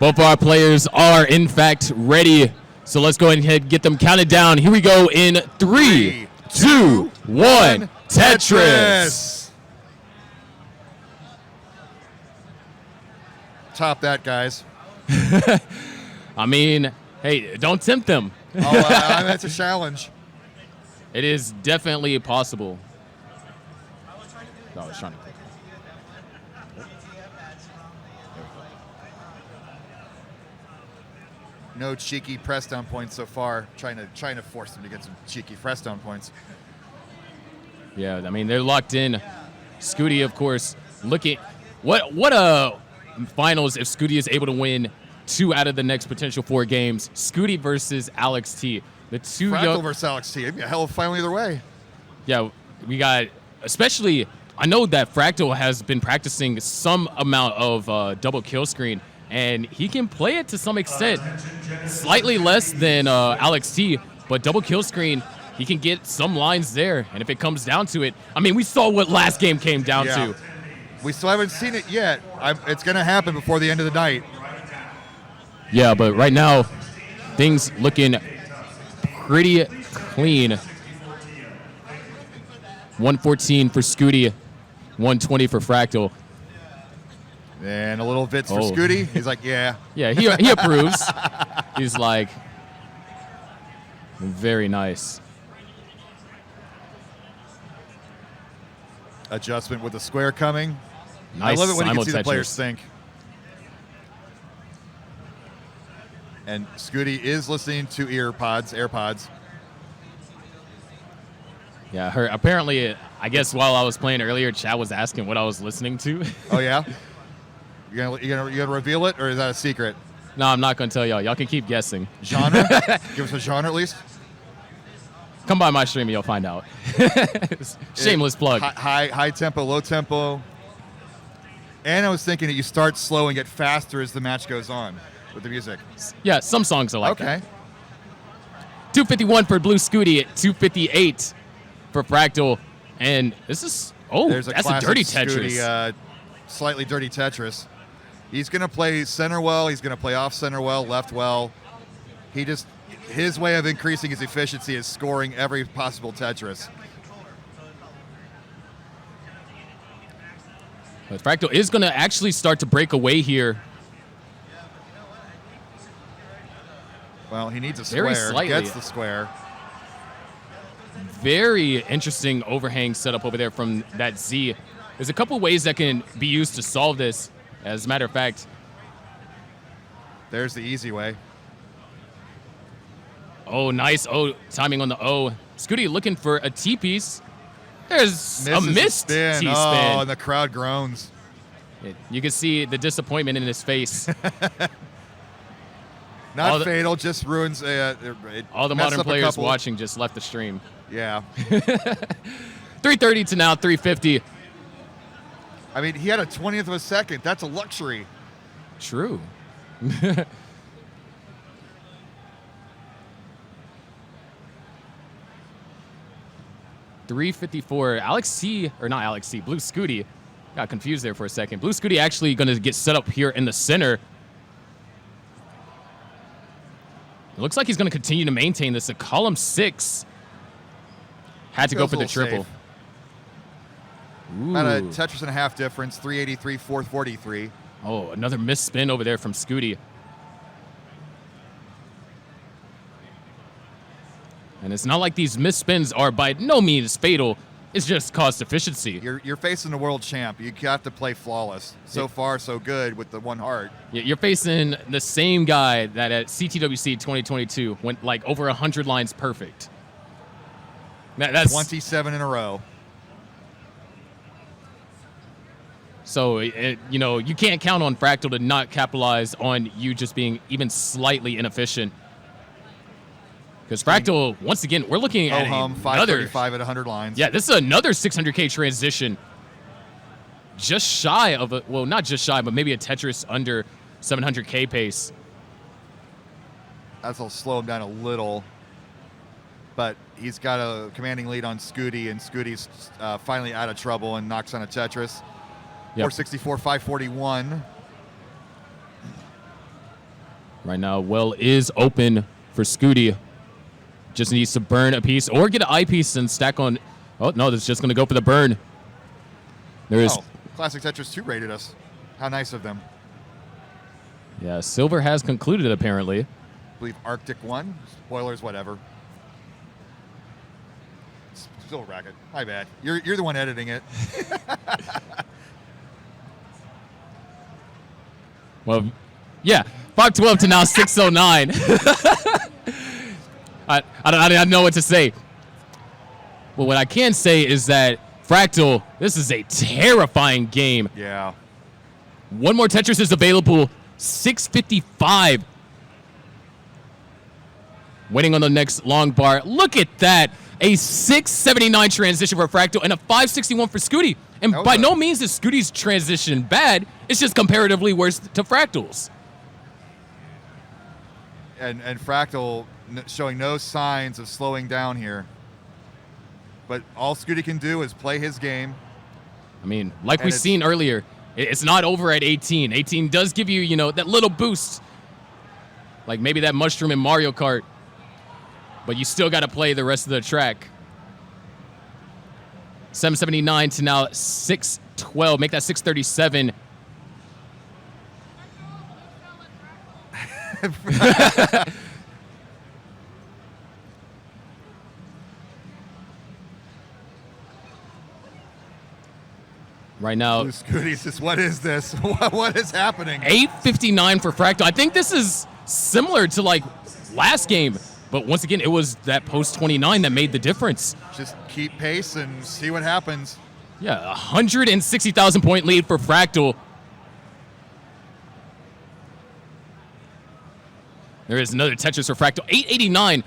Both our players are, in fact, ready. So let's go ahead and get them counted down. Here we go in 3, 2, 1. Tetris. Top that, guys. I mean, hey, don't tempt them. That's a challenge. It is definitely possible. No, I was trying to click. No cheeky press down points so far. Trying to force them to get some cheeky press down points. Yeah, I mean they're locked in. Scuti, of course, looking. What a finals if Scuti is able to win 2 out of the next potential 4 games. Scuti versus Alex T. The two Fractal versus Alex T. It'd be a hell of a final either way. Yeah, we got, especially, I know that Fractal has been practicing some amount of double kill screen, and he can play it to some extent. Slightly less than Alex T, but double kill screen, he can get some lines there. And if it comes down to it, I mean, we saw what last game came down to. We still haven't seen it yet. It's going to happen before the end of the night. Yeah, but right now, things looking pretty clean. 114 for Scuti, 120 for Fractal. And a little Vitz for Scuti. He's like, yeah. Yeah, he approves. He's like, very nice. Adjustment with the square coming. Nice. I love it when you can see the players think. And Scuti is listening to AirPods. Yeah, apparently, I guess while I was playing earlier, Chad was asking what I was listening to. Oh, yeah? You gonna reveal it, or is that a secret? No, I'm not going to tell y'all. Y'all can keep guessing. Genre? Give us a genre at least. Come by my stream and you'll find out. Shameless plug. High tempo, low tempo. And I was thinking that you start slow and get faster as the match goes on with the music. Yeah, some songs are like that. Okay. 251 for Blue Scuti, 258 for Fractal. And this is, that's a dirty Tetris. Scuti, slightly dirty Tetris. He's going to play center well. He's going to play off center well, left well. His way of increasing his efficiency is scoring every possible Tetris. But Fractal is going to actually start to break away here. Well, he needs a Very square. slightly. Gets the square. Very interesting overhang setup over there from that Z. There's a couple ways that can be used to solve this. As a matter of fact, there's the easy way. Oh, nice. Oh, timing on the O. Scuti looking for a T-piece. There's a missed T-spin. Oh, and the crowd groans. You can see the disappointment in his face. Not fatal, just ruins. All the modern players watching just left the stream. Yeah. 330 to now 350. I mean, he had a 20th of a second. That's a luxury. True. 354. Blue Scuti. Got confused there for a second. Blue Scuti actually going to get set up here in the center. It looks like he's going to continue to maintain this at column 6. Had to go for the triple. About a Tetris and a half difference, 383, 443. Oh, another missed spin over there from Scuti. And it's not like these missed spins are by no means fatal. It's just cost efficiency. You're facing the world champ. You have to play flawless. So far, so good with the one heart. You're facing the same guy that at CTWC 2022 went like over 100 lines perfect. That's 27 in a row. So, you can't count on Fractal to not capitalize on you just being even slightly inefficient. Because Fractal, once again, we're looking at another 535 at 100 lines. Yeah, this is another 600K transition. Just shy of not just shy, but maybe a Tetris under 700K pace. That'll slow him down a little. But he's got a commanding lead on Scuti, and Scuti's finally out of trouble and knocks on a Tetris. Yep. 464, 541. Right now, well is open for Scuti. Just needs to burn a piece or get an eyepiece and stack on. Oh, no, that's just going to go for the burn. There is. Oh, Classic Tetris 2 rated us. How nice of them. Yeah, silver has concluded, apparently. I believe Arctic 1. Spoilers, whatever. Still a racket. My bad. You're the one editing it. Well, yeah, 512 to now 609. I don't know what to say. Well, what I can say is that Fractal, this is a terrifying game. Yeah. One more Tetris is available. 655. Waiting on the next long bar. Look at that. A 679 transition for Fractal and a 561 for Scuti. And by no means is Scuti's transition bad. It's just comparatively worse to Fractal's. And Fractal showing no signs of slowing down here. But all Scuti can do is play his game. I mean, like we've seen earlier, it's not over at 18. 18 does give you, that little boost. Like maybe that mushroom in Mario Kart. But you still got to play the rest of the track. 779 to now 612. Make that 637. Right now, Scuti says, what is this? What is happening? 859 for Fractal. I think this is similar to like last game. But once again, it was that post 29 that made the difference. Just keep pace and see what happens. Yeah, 160,000 point lead for Fractal. There is another Tetris for Fractal. 889.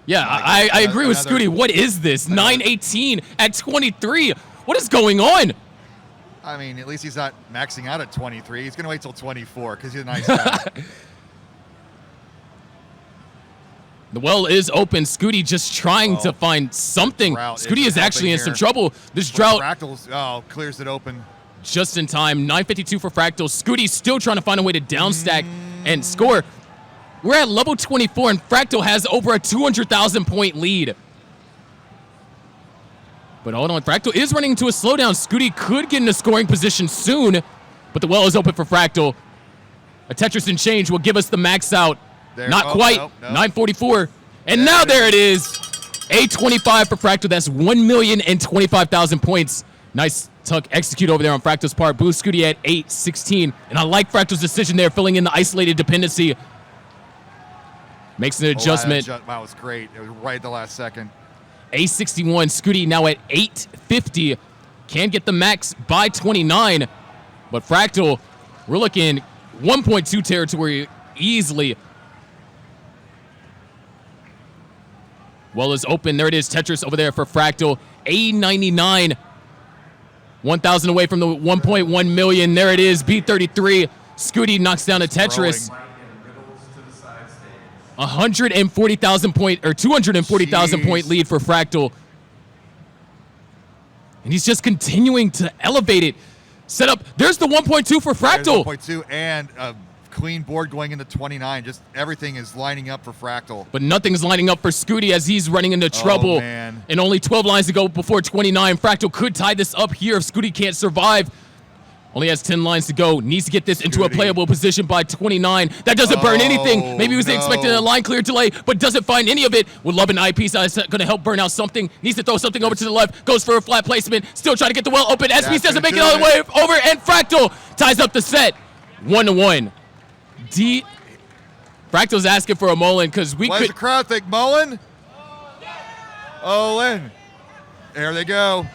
Yeah, I agree with Scuti. What is this? 918 at 23. What is going on? I mean, at least he's not maxing out at 23. He's going to wait till 24 because he's a nice guy. The well is open. Scuti just trying to find something. Scuti is actually in some trouble. This drought. Fractals, clears it open. Just in time. 952 for Fractal. Scuti still trying to find a way to downstack and score. We're at level 24, and Fractal has over a 200,000 point lead. But hold on. Fractal is running into a slowdown. Scuti could get in a scoring position soon, but the well is open for Fractal. A Tetris and change will give us the max out. Not quite. No. 944. And now there it is. 825 for Fractal. That's 1,025,000 points. Nice tuck execute over there on Fractal's part. Boost Scuti at 816. And I like Fractal's decision there, filling in the isolated dependency. Makes an adjustment. That was great. It was right at the last second. 861. Scuti now at 850. Can get the max by 29. But Fractal, we're looking 1.2 territory easily. Well is open. There it is. Tetris over there for Fractal. 899. 1,000 away from the 1.1 million. There it is. B33. Scuti knocks down a Tetris. 140,000 point or 240,000 point lead for Fractal. And he's just continuing to elevate it. Set up. There's the 1.2 for Fractal. 1.2 and a clean board going into 29. Just everything is lining up for Fractal. But nothing's lining up for Scuti as he's running into trouble. Oh, man. And only 12 lines to go before 29. Fractal could tie this up here if Scuti can't survive. Only has 10 lines to go. Needs to get this into a playable position by 29. That doesn't burn anything. Maybe he was expecting a line clear delay, but doesn't find any of it. Would love an eyepiece that's going to help burn out something. Needs to throw something over to the left. Goes for a flat placement. Still trying to get the well open. SP doesn't make it all the way over, and Fractal ties up the set. 1-1. Fractal's asking for a Mullen because we What does the crowd think? Mullen? Olin. There they go.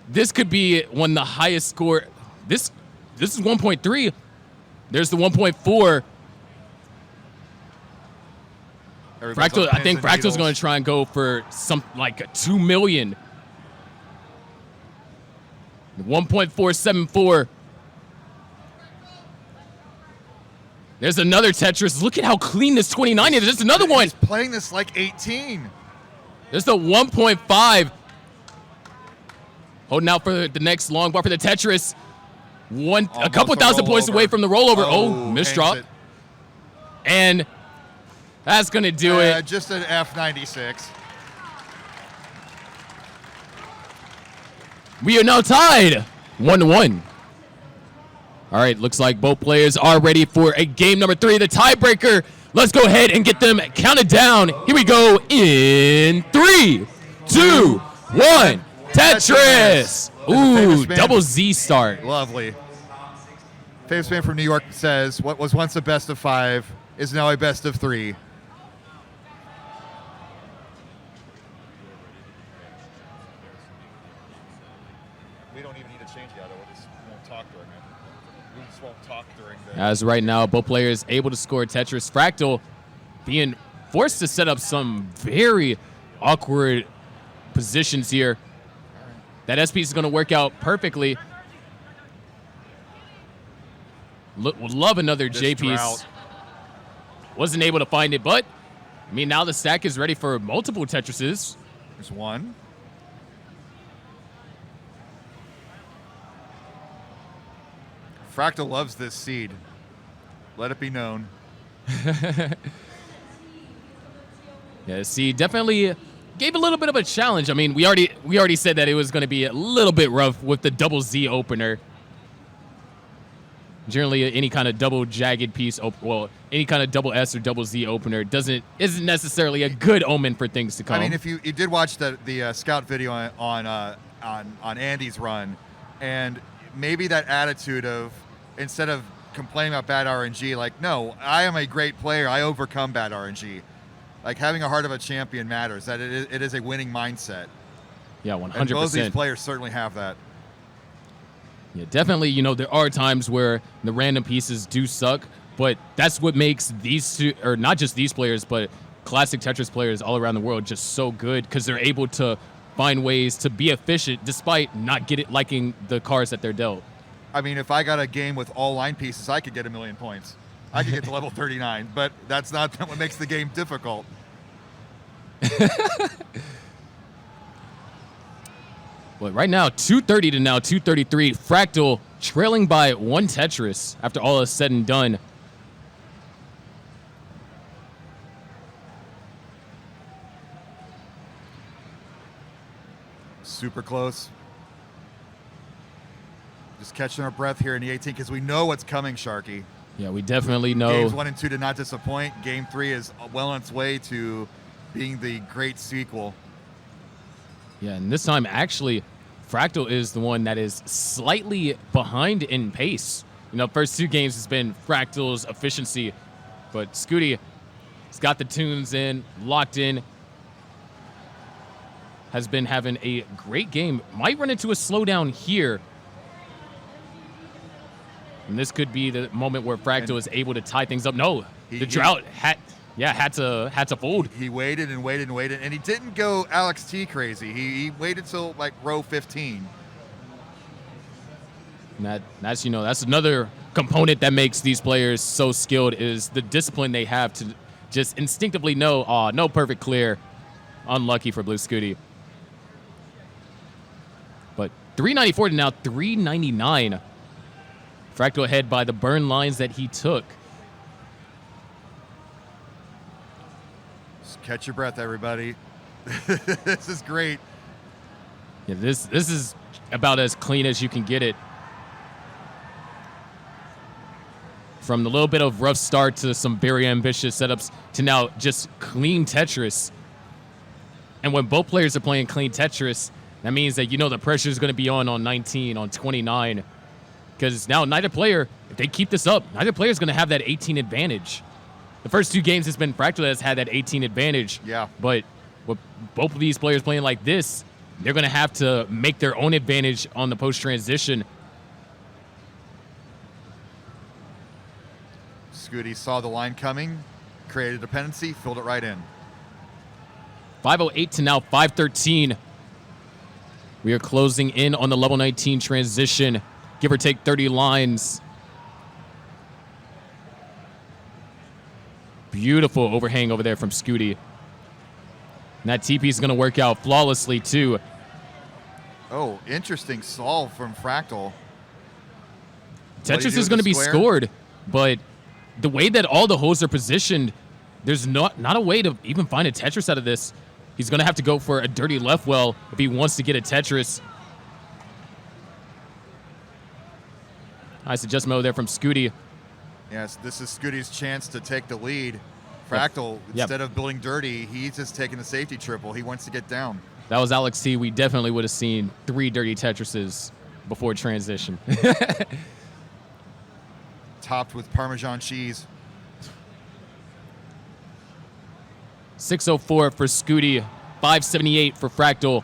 This could be one of the highest score. This is 1.3. There's the 1.4. Fractal, I think Fractal's going to try and go for something like a 2 million. 1.474. There's another Tetris. Look at how clean this 29 is. There's another one. He's playing this like 18. There's the 1.5. Holding out for the next long bar for the Tetris. A couple thousand points away from the rollover. Oh, missed drop. And that's going to do it. Just an F96. We are now tied 1-1. All right, looks like both players are ready for a game number 3, the tiebreaker. Let's go ahead and get them counted down. Here we go in 3, 2, 1. Tetris. Ooh, double Z start. Lovely. Famous man from New York says, what was once a best of 5 is now a best of 3. We don't even need to change the auto. We just won't talk during it. We just won't talk during the... As right now, both players able to score Tetris. Fractal being forced to set up some very awkward positions here. That SP is going to work out perfectly. Would love another J piece. Wasn't able to find it, but I mean, now the stack is ready for multiple Tetrises. There's one. Fractal loves this seed. Let it be known. Yeah, see, definitely gave a little bit of a challenge. I mean, we already said that it was going to be a little bit rough with the double Z opener. Generally, any kind of double jagged piece, well, any kind of double S or double Z opener isn't necessarily a good omen for things to come. I mean, if you did watch the scout video on Andy's run, and maybe that attitude of, instead of complaining about bad RNG, like, no, I am a great player, I overcome bad RNG. Like, having a heart of a champion matters. That it is a winning mindset. Yeah, 100%. And both these players certainly have that. Yeah, definitely, there are times where the random pieces do suck, but that's what makes these two, or not just these players, but classic Tetris players all around the world just so good, because they're able to find ways to be efficient despite not liking the cards that they're dealt. I mean, if I got a game with all line pieces, I could get 1,000,000 points. I could get to level 39, but that's not what makes the game difficult. But right now, 230 to now 233. Fractal trailing by 1 Tetris after all is said and done. Super close. Just catching our breath here in the 18 because we know what's coming, Sharky. Yeah, we definitely know. Games 1 and 2 did not disappoint. Game 3 is well on its way to being the great sequel. Yeah, and this time, actually, Fractal is the one that is slightly behind in pace. First 2 games has been Fractal's efficiency, but Scuti has got the tunes in, locked in, has been having a great game. Might run into a slowdown here. And this could be the moment where Fractal is able to tie things up. No, the drought had to fold. He waited and waited and waited, and he didn't go Alex T crazy. He waited till like row 15. And that's another component that makes these players so skilled, is the discipline they have to just instinctively know, no perfect clear. Unlucky for Blue Scuti. But 394 to now 399. Fractal ahead by the burn lines that he took. Just catch your breath, everybody. This is great. Yeah, this is about as clean as you can get it. From the little bit of rough start to some very ambitious setups to now just clean Tetris. And when both players are playing clean Tetris, that means that the pressure is going to be on 19, on 29. Because now neither player, if they keep this up, neither player is going to have that 18 advantage. The first 2 games has been Fractal that has had that 18 advantage. Yeah. But with both of these players playing like this, they're going to have to make their own advantage on the post-transition. Scuti saw the line coming, created a dependency, filled it right in. 508 to now 513. We are closing in on the level 19 transition. Give or take 30 lines. Beautiful overhang over there from Scuti. And that TP is going to work out flawlessly, too. Oh, interesting solve from Fractal. Tetris is going to be scored, but the way that all the holes are positioned, there's not a way to even find a Tetris out of this. He's going to have to go for a dirty left well if he wants to get a Tetris. Nice adjustment over there from Scuti. Yes, this is Scuti's chance to take the lead. Fractal, instead of building dirty, he's just taking the safety triple. He wants to get down. That was Alex C. We definitely would have seen 3 dirty Tetrises before transition. Topped with Parmesan cheese. 604 for Scuti, 578 for Fractal.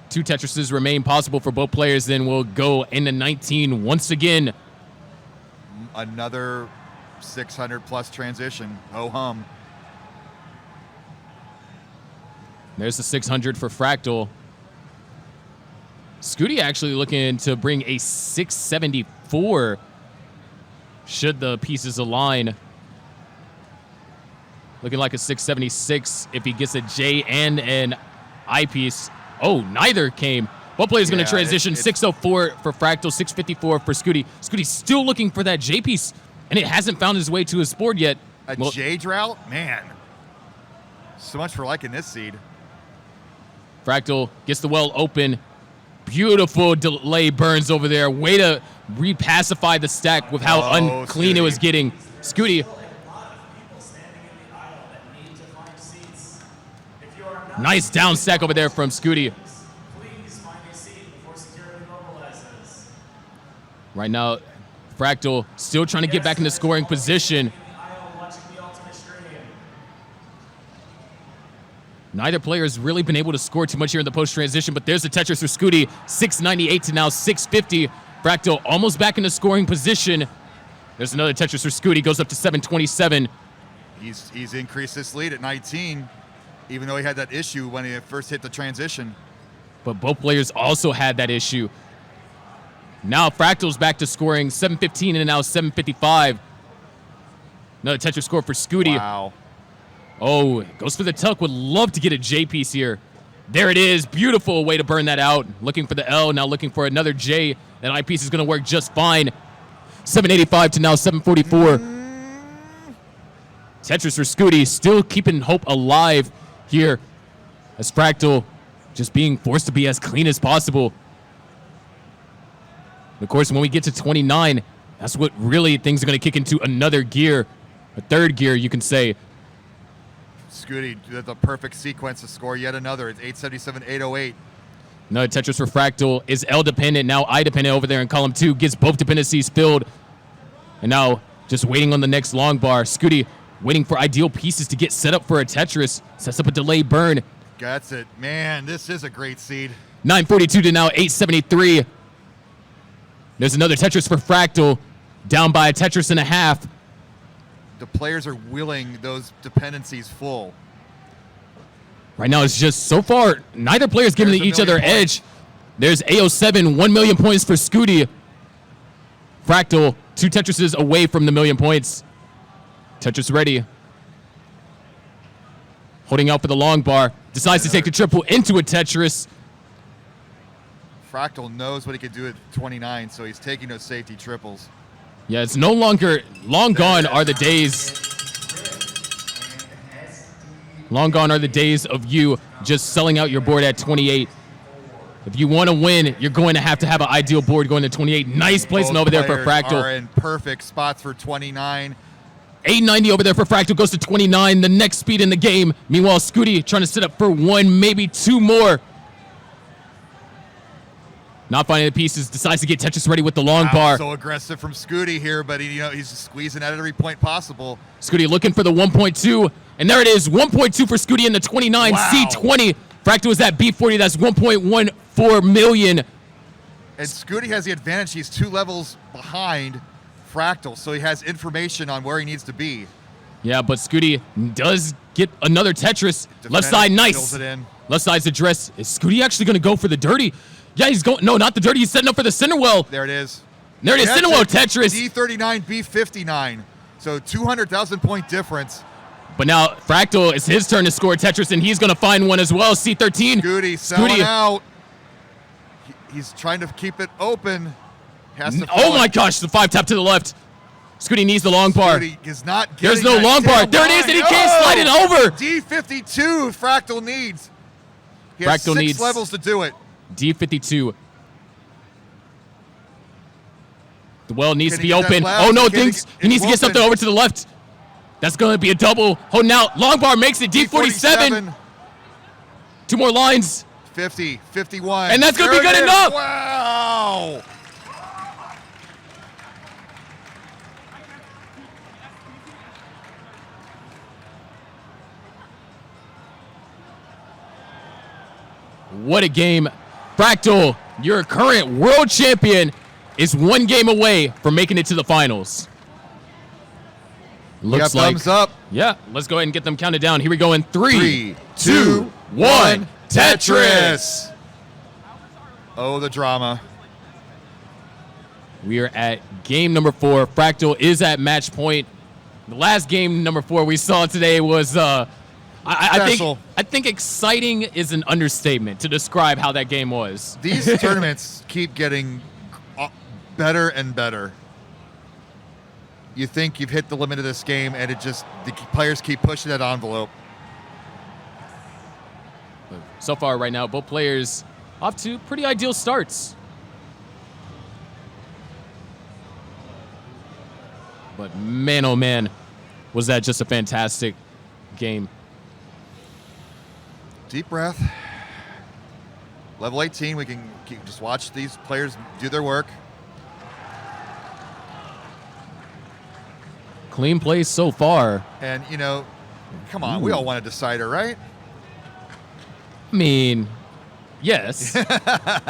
2 Tetrises remain possible for both players, then we'll go into 19 once again. Another 600-plus transition. Ho-hum. There's the 600 for Fractal. Scuti actually looking to bring a 674 should the pieces align. Looking like a 676 if he gets a J and an I piece. Oh, neither came. Both players going to transition. 604 for Fractal, 654 for Scuti. Scuti's still looking for that J piece, and it hasn't found his way to his board yet. J drought? Man. So much for liking this seed. Fractal gets the well open. Beautiful delay burns over there. Way to repacify the stack with how unclean it was getting. Scuti. Nice down stack over there from Scuti. Right now, Fractal still trying to get back into scoring position. Neither player has really been able to score too much here in the post-transition, but there's the Tetris for Scuti, 698 to now 650. Fractal almost back into scoring position. There's another Tetris for Scuti, goes up to 727. He's increased this lead at 19, even though he had that issue when he first hit the transition. But both players also had that issue. Now Fractal's back to scoring 715 and now 755. Another Tetris score for Scuti. Wow. Oh, goes for the tuck. Would love to get a J piece here. There it is. Beautiful way to burn that out. Looking for the L, now looking for another J. That I piece is going to work just fine. 785 to now 744. Tetris for Scuti, still keeping hope alive here. As Fractal just being forced to be as clean as possible. And of course, when we get to 29, that's what really things are going to kick into another gear. A third gear, you can say. Scuti, the perfect sequence to score yet another. It's 877, 808. Another Tetris for Fractal is L dependent, now I dependent over there in column 2. Gets both dependencies filled. And now just waiting on the next long bar. Scuti waiting for ideal pieces to get set up for a Tetris. Sets up a delay burn. That's it. Man, this is a great seed. 942 to now 873. There's another Tetris for Fractal. Down by a Tetris and a half. The players are willing those dependencies full. Right now, it's just so far, neither player is giving each other edge. There's AO7, 1 million points for Scuti. Fractal, 2 Tetrises away from the 1,000,000 points. Tetris ready. Holding out for the long bar. Decides to take the triple into a Tetris. Fractal knows what he can do at 29, so he's taking those safety triples. Yeah, it's no longer, long gone are the days. Long gone are the days of you just selling out your board at 28. If you want to win, you're going to have an ideal board going to 28. Nice placement over there for Fractal. Are in perfect spots for 29. 890 over there for Fractal, goes to 29, the next speed in the game. Meanwhile, Scuti trying to set up for 1, maybe 2 more. Not finding the pieces, decides to get Tetris ready with the long bar. So aggressive from Scuti here, but he's squeezing at every point possible. Scuti looking for the 1.2, and there it is, 1.2 for Scuti in the 29, wow. C20. Fractal is at B40, that's 1.14 million. And Scuti has the advantage, he's 2 levels behind Fractal, so he has information on where he needs to be. Yeah, but Scuti does get another Tetris. Left side, nice. Left side's address. Is Scuti actually going to go for the dirty? Yeah, he's going. No, not the dirty. He's setting up for the center well. There it is. There it is. Center well Tetris. D39, B59. So 200,000 point difference. But now Fractal, it's his turn to score Tetris, and he's going to find one as well. C13. Scuti selling out. He's trying to keep it open. Oh my gosh, the 5 tap to the left. Scuti needs the long bar. Scuti is not There's getting no long bar. damn There it is, and he can't line. slide it over. D52 Fractal needs. He has Fractal 6 needs- levels to do it. D52. The well needs Can to he be get that open. left? Oh no, Can he- Dinks. He it's needs to get something open. over to the left. That's going to be a double. Holding out. Long bar makes it. D47. 2 more lines. 50, 51. And that's gonna be There it good is. enough. Wow. What a game. Fractal, your current world champion, is 1 game away from making it to the finals. Looks like thumbs up. Yeah, let's go ahead and get them counted down. Here we go in 3, 2, 2, 1. Tetris. Oh, the drama. We are at game number 4. Fractal is at match point. The last game number 4 we saw today was Special. I think exciting is an understatement to describe how that game was. These tournaments keep getting better and better. You think you've hit the limit of this game, and the players keep pushing that envelope. So far right now, both players off to pretty ideal starts. But man, oh man, was that just a fantastic game. Deep breath. Level 18, we can just watch these players do their work. Clean play so far. And, come on, we all want a decider, right? I mean, yes.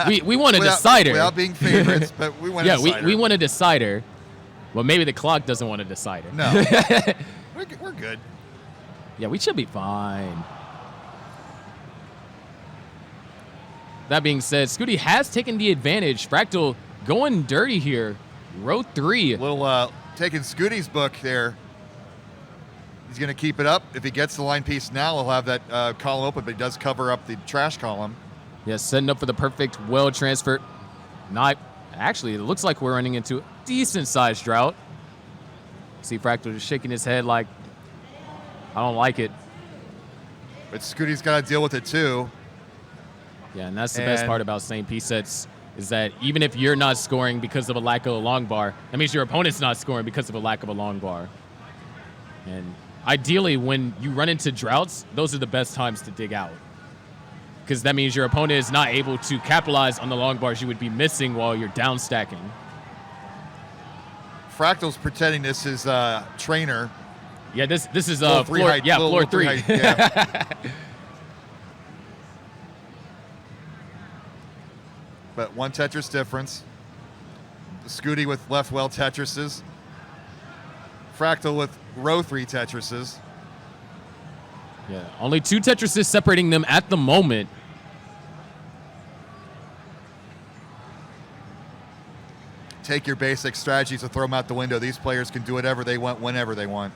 we want a decider. Without being favorites, but we want a decider. we want a decider. Well, maybe the clock doesn't want a decider. No. We're good. Yeah, we should be fine. That being said, Scuti has taken the advantage. Fractal going dirty here. Row 3. Little taking Scuti's book there. He's going to keep it up. If he gets the line piece now, he'll have that column open, but he does cover up the trash column. Yeah, setting up for the perfect well transfer. Actually, it looks like we're running into a decent-sized drought. See Fractal just shaking his head like, I don't like it. But Scuti's got to deal with it too. Yeah, and that's the best part about same piece sets is that even if you're not scoring because of a lack of a long bar, that means your opponent's not scoring because of a lack of a long bar. And ideally, when you run into droughts, those are the best times to dig out. Because that means your opponent is not able to capitalize on the long bars you would be missing while you're down stacking. Fractal's pretending this is trainer. Yeah, this is Floor floor, three height, yeah, little floor three 3. height, yeah. But 1 Tetris difference. Scuti with left well Tetrises. Fractal with row 3 Tetrises. Yeah, only 2 Tetrises separating them at the moment. Take your basic strategies and throw them out the window. These players can do whatever they want, whenever they want.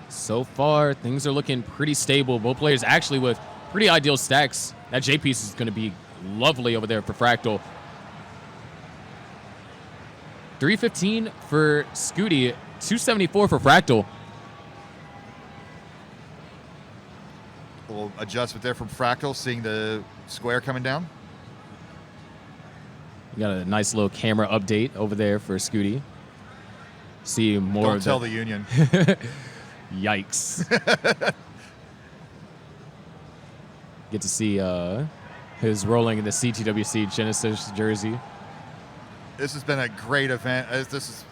So far, things are looking pretty stable. Both players actually with pretty ideal stacks. That J piece is going to be lovely over there for Fractal. 315 for Scuti, 274 for Fractal. A little adjustment there from Fractal, seeing the square coming down. You got a nice little camera update over there for Scuti. See more Don't of tell the union. Yikes. Get to see his rolling in the CTWC Genesis jersey. This has been a great event. This is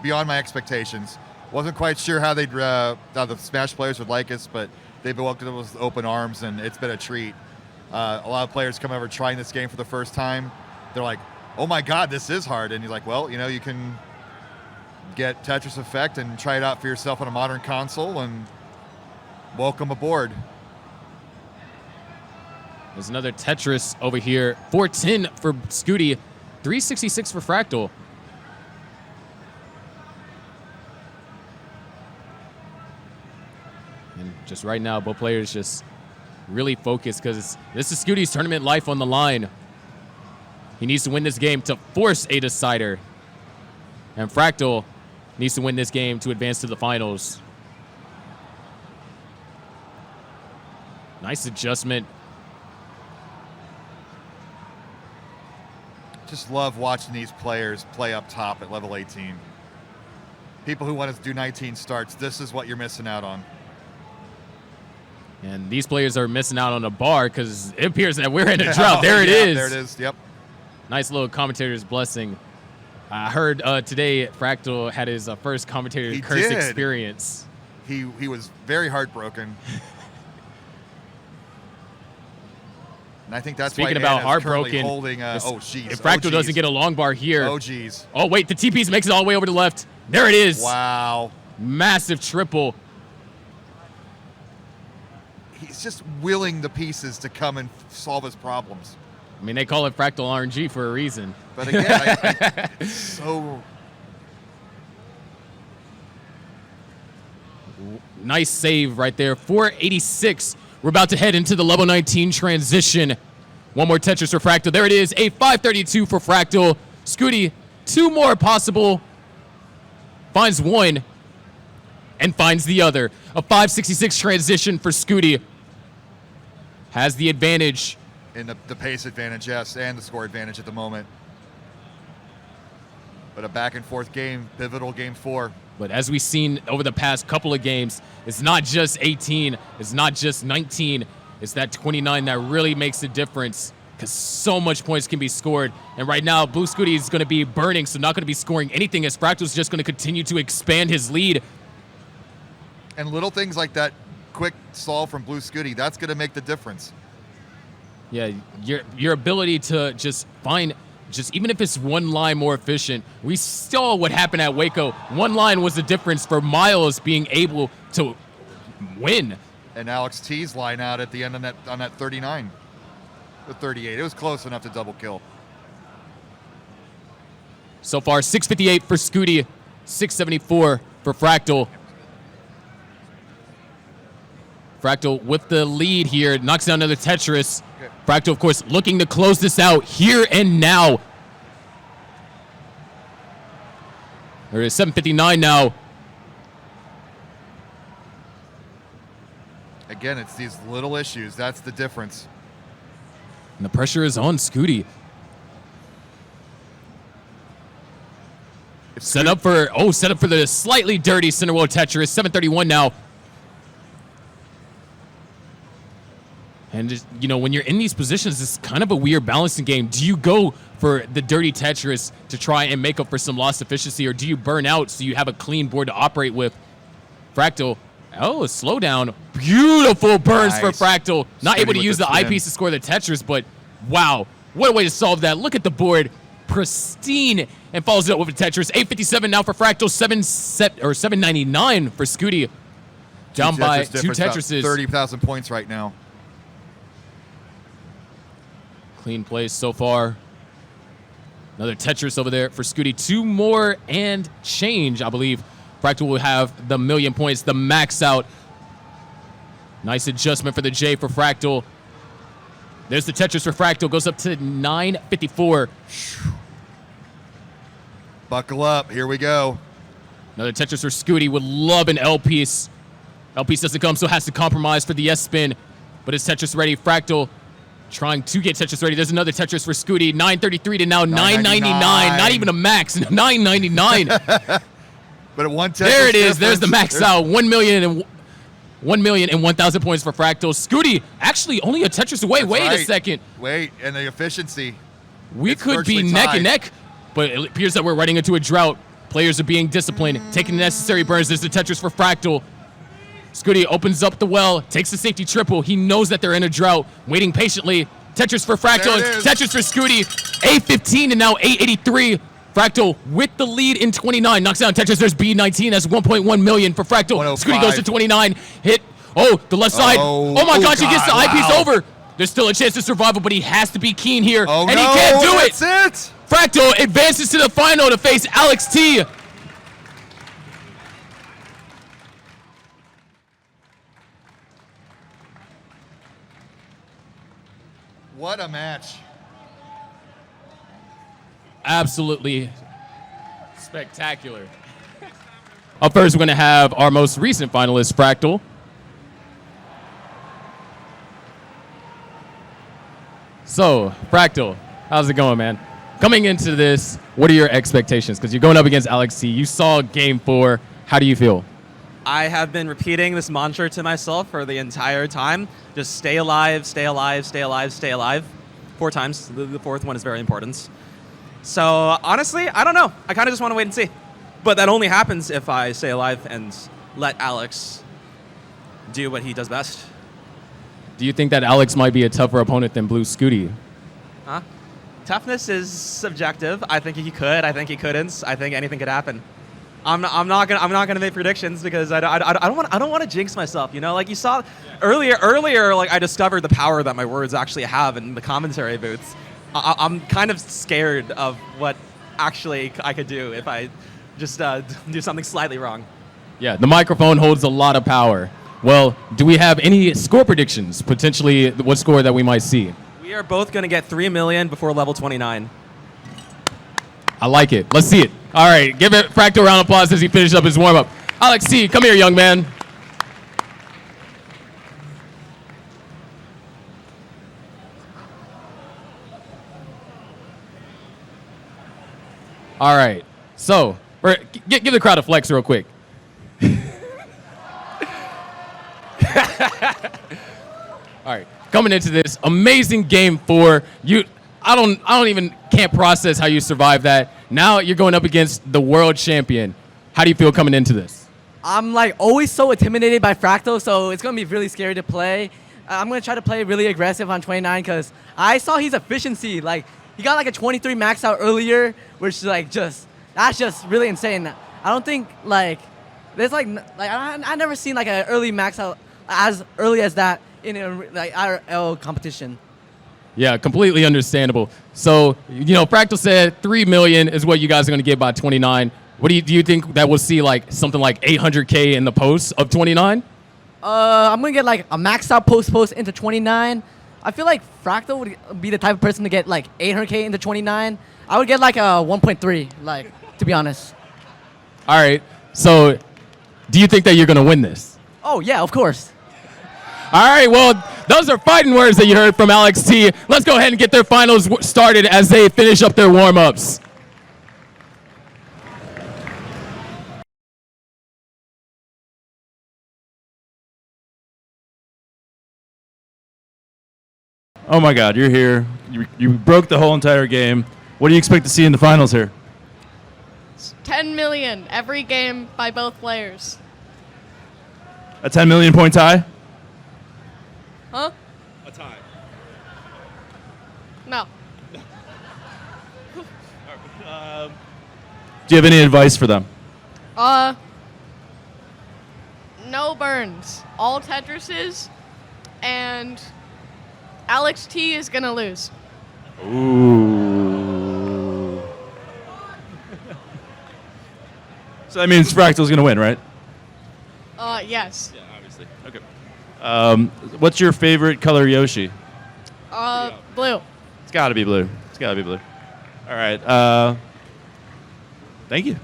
beyond my expectations. Wasn't quite sure how how the Smash players would like us, but they've been welcomed with open arms, and it's been a treat. A lot of players come over trying this game for the first time. They're like, "Oh my God, this is hard!" And you're like, "Well, you can get Tetris Effect and try it out for yourself on a modern console, and welcome aboard." There's another Tetris over here. 410 for Scuti, 366 for Fractal. And just right now, both players just really focused because this is Scuti's tournament life on the line. He needs to win this game to force a decider. And Fractal needs to win this game to advance to the finals. Nice adjustment. Just love watching these players play up top at level 18. People who want to do 19 starts, this is what you're missing out on. And these players are missing out on a bar because it appears that we're in a drought. There it is. There it is. Yep. Nice little commentator's blessing. I heard today Fractal had his first commentator curse experience. He was very heartbroken. And I think that's Speaking why about Anna's heartbroken, holding. Oh, jeez. If Fractal doesn't get a long bar here. Oh, jeez. Oh, wait. The TPs makes it all the way over to the left. There it is. Wow. Massive triple. He's just willing the pieces to come and solve his problems. I mean, they call it Fractal RNG for a reason. But again, so... Nice save right there. 486. We're about to head into the level 19 transition. One more Tetris for Fractal. There it is. A 532 for Fractal. Scuti, 2 more possible. Finds one and finds the other. A 566 transition for Scuti. Has the advantage. In the pace advantage, yes, and the score advantage at the moment. But a back and forth game, pivotal game 4. But as we've seen over the past couple of games, it's not just 18, it's not just 19, it's that 29 that really makes a difference because so much points can be scored. And right now, Blue Scuti is going to be burning, so not going to be scoring anything as Fractal's just going to continue to expand his lead. And little things like that quick solve from Blue Scuti, that's going to make the difference. Yeah, your ability to just find... Just even if it's one line more efficient, we saw what happened at Waco. One line was the difference for Miles being able to win. And Alex T's line out at the end on that 39, or 38. It was close enough to double kill. So far, 658 for Scuti, 674 for Fractal. Fractal with the lead here, knocks down another Tetris. Fractal, of course, looking to close this out here and now. There is 759 now. Again, it's these little issues. That's the difference. And the pressure is on Scuti. Set up for the slightly dirty center wall Tetris. 731 now. And just, when you're in these positions, it's kind of a weird balancing game. Do you go for the dirty Tetris to try and make up for some lost efficiency, or do you burn out so you have a clean board to operate with? Fractal, a slowdown. Beautiful burns for Fractal. Not able to use the eyepiece to score the Tetris, but wow, what a way to solve that. Look at the board. Pristine, and follows it up with a Tetris. 857 now for Fractal, 799 for Scuti. Down by 2 Tetrises. 30,000 points right now. Clean plays so far. Another Tetris over there for Scuti. 2 more and change, I believe. Fractal will have the 1,000,000 points, the max out. Nice adjustment for the J for Fractal. There's the Tetris for Fractal. Goes up to 954. Buckle up. Here we go. Another Tetris for Scuti. Would love an L piece. L piece doesn't come, so has to compromise for the S spin. But it's Tetris ready. Fractal trying to get Tetris ready. There's another Tetris for Scuti. 933 to now 999. Not even a max. 999. But at one Tetris there it is. There's the max out. 1,001,000 points for Fractal. Scuti actually only a Tetris away. That's Wait right. a second. Wait, and the efficiency. We could be neck and neck, but it appears that we're running into a drought. Players are being disciplined, taking the necessary burns. There's the Tetris for Fractal. Scuti opens up the well, takes the safety triple. He knows that they're in a drought, waiting patiently. Tetris for Fractal, Tetris for Scuti. 815 and now 883. Fractal with the lead in 29. Knocks down Tetris. There's B19. That's 1.1 million for Fractal. Scuti goes to 29. Hit. Oh, the left side. Oh my gosh, he gets the eyepiece over. There's still a chance of survival, but he has to be keen here. And he can't do it. That's it. Fractal advances to the final to face Alex T. What a match. Absolutely spectacular. Up first, we're going to have our most recent finalist, Fractal. So, Fractal, how's it going, man? Coming into this, what are your expectations? Because you're going up against Alex T. You saw Game 4. How do you feel? I have been repeating this mantra to myself for the entire time. Just stay alive, stay alive, stay alive, stay alive. 4 times. The fourth one is very important. So, honestly, I don't know. I kind of just want to wait and see. But that only happens if I stay alive and let Alex do what he does best. Do you think that Alex might be a tougher opponent than Blue Scuti? Huh? Toughness is subjective. I think he could. I think he couldn't. I think anything could happen. I'm not gonna make predictions because I don't want to jinx myself. You know, like you saw earlier, like I discovered the power that my words actually have in the commentary booths. I'm kind of scared of what actually I could do if I just do something slightly wrong. Yeah, the microphone holds a lot of power. Well, do we have any score predictions? Potentially, what score that we might see? We are both going to get 3 million before level 29. I like it. Let's see it. All right, give it Fractal a round of applause as he finishes up his warm-up. Alex T, come here, young man. All right, so give the crowd a flex real quick. All right, coming into this amazing Game 4, can't process how you survived that. Now you're going up against the world champion. How do you feel coming into this? I'm like always so intimidated by Fractal, so it's gonna be really scary to play. I'm gonna try to play really aggressive on 29 because I saw his efficiency. Like he got like a 23 max out earlier, which is like that's just really insane. I don't think like there's I never seen like an early max out as early as that in a like IRL competition. Yeah, completely understandable. So, Fractal said 3 million is what you guys are going to get by 29. What do you think that we'll see like something like 800K in the post of 29? I'm going to get like a max out post into 29. I feel like Fractal would be the type of person to get like 800K into 29. I would get like a 1.3, like to be honest. All right. So, do you think that you're going to win this? Oh, yeah, of course. All right, well, those are fighting words that you heard from Alex T. Let's go ahead and get their finals started as they finish up their warm-ups. Oh my God, you're here. You broke the whole entire game. What do you expect to see in the finals here? 10 million every game by both players. A 10 million point tie? Huh? A tie. No. Do you have any advice for them? No burns. All Tetrises, and Alex T is gonna lose. Ooh. So that means Fractal's gonna win, right? Yes. Yeah, obviously. Okay. What's your favorite color Yoshi? Blue. It's got to be blue. It's got to be blue. All right. Thank you.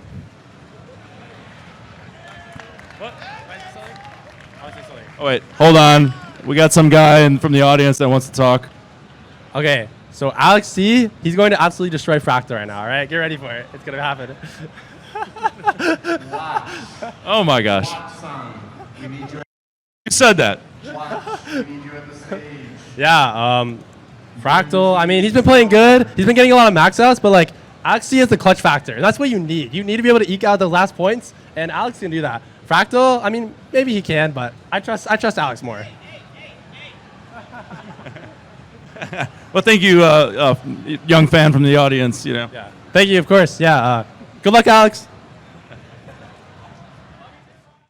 What? Oh wait, hold on. We got some guy from the audience that wants to talk. Okay, so Alex C, he's going to absolutely destroy Fractal right now, all right? Get ready for it. It's going to happen. Oh my gosh. You said that. Yeah, Fractal, I mean, he's been playing good. He's been getting a lot of max outs, but like, Alex C is the clutch factor. That's what you need. You need to be able to eke out those last points, and Alex can do that. Fractal, I mean, maybe he can, but I trust Alex more. Well, thank you, young fan from the audience. Yeah. Thank you, of course. Yeah. Good luck, Alex.